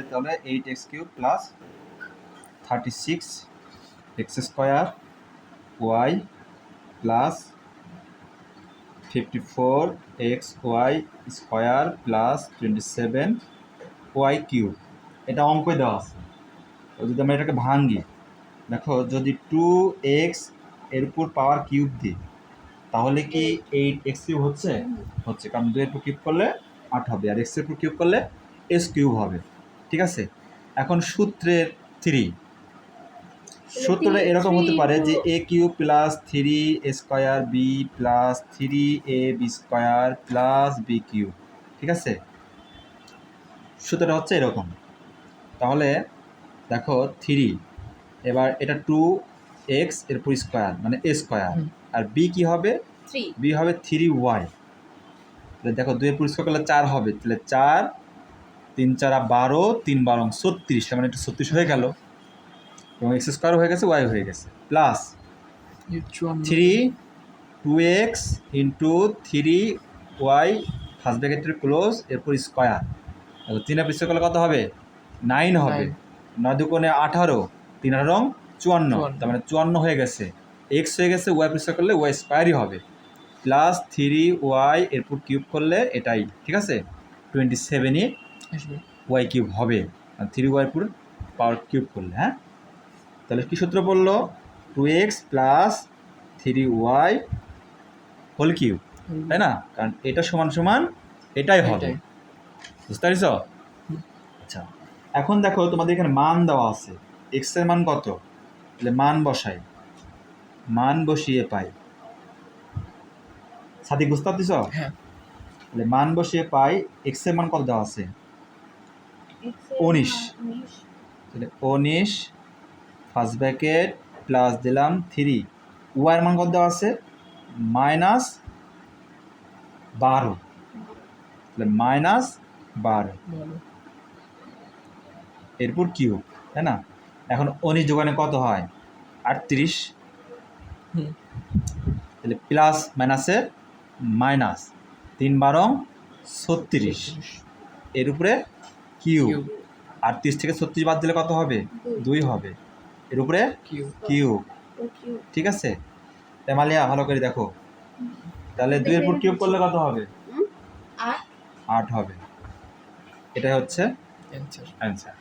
যেতে হলে 8x³ plus 36x² y plus 54xy² plus 27y³ এটা অঙ্কে দেওয়া আছে। যদি আমরা এটাকে ভাঙি, দেখো যদি 2x এর উপর পাওয়ার কিউব দিই তাহলে কি 8x³ হচ্ছে? হচ্ছে, কারণ 2 এর উপর কিউব করলে 8 হবে, আর x এর উপর কিউব করলে s³ হবে। ঠিক আছে, এখন সূত্রের 3 সূত্রটা এরকম হতে পারে যে a³ plus 3a² b plus 3ab² plus b³। ঠিক আছে, সূত্রটা হচ্ছে এরকম। তাহলে দেখো 3, এবার এটা 2x এর উপর স্কোয়ার মানে a স্কোয়ার, আর b কি হবে? b হবে 3y। তাহলে দেখো 2 এর উপর স্কোয়ার করলে 4 হবে, তাহলে 4 3 4 12 3 12 36, তার মানে এটা 36 হয়ে গেল এবং এক্স স্কোয়ার হয়ে গেছে, ওয়াই হয়ে গেছে, plus 2x into 3y first ব্র্যাকেটের ক্লোজ এরপর স্কোয়ার। 3 এর স্কোয়ার করলে কত হবে? 9 হবে। 9 দুগুণে 18, 3 18 54, তার মানে 54 হয়ে গেছে। এক্স হয়ে গেছে, ওয়াই স্কোয়ার করলে ওয়াই স্কোয়ারই হবে, প্লাস 3y এরপর কিউব করলে এটাই। ঠিক আছে, 27ই y³ হবে, 3y পুরো পাওয়ার কিউব করলে। হ্যাঁ, তাহলে কী সূত্র বললো? 2x plus 3y whole cube, তাই না? কারণ এটা সমান সমান এটাই হবে, বুঝতে পারছ? আচ্ছা, এখন দেখো তোমাদের এখানে মান দেওয়া আছে, x এর মান কত? তাহলে মান বসাই, মান বসিয়ে পাই। সাদিক বুঝতে পারছ? তাহলে মান বসিয়ে পাই, x এর মান কত দেওয়া আছে? 19। তাহলে 19 ফার্স্ট ব্র্যাকেট প্লাস দিলাম 3, ওয়াই এর মান কত দেওয়া আছে? -12, তাহলে -12 এরপর কিউব, তাই না? এখন 19 যোগানে কত হয়? 38, তাহলে প্লাস মাইনাসের মাইনাস, 3 12 36 এর উপরে কিউব, 38 থেকে 36 বাদ দিলে কত হবে? 2 হবে, এর উপরে কিউব। ঠিক আছে, তেমালিয়া ভালো করে দেখো, তাহলে 2 এর উপর কিউব করলে কত হবে? 8 হবে। এটাই হচ্ছে অ্যান্সার।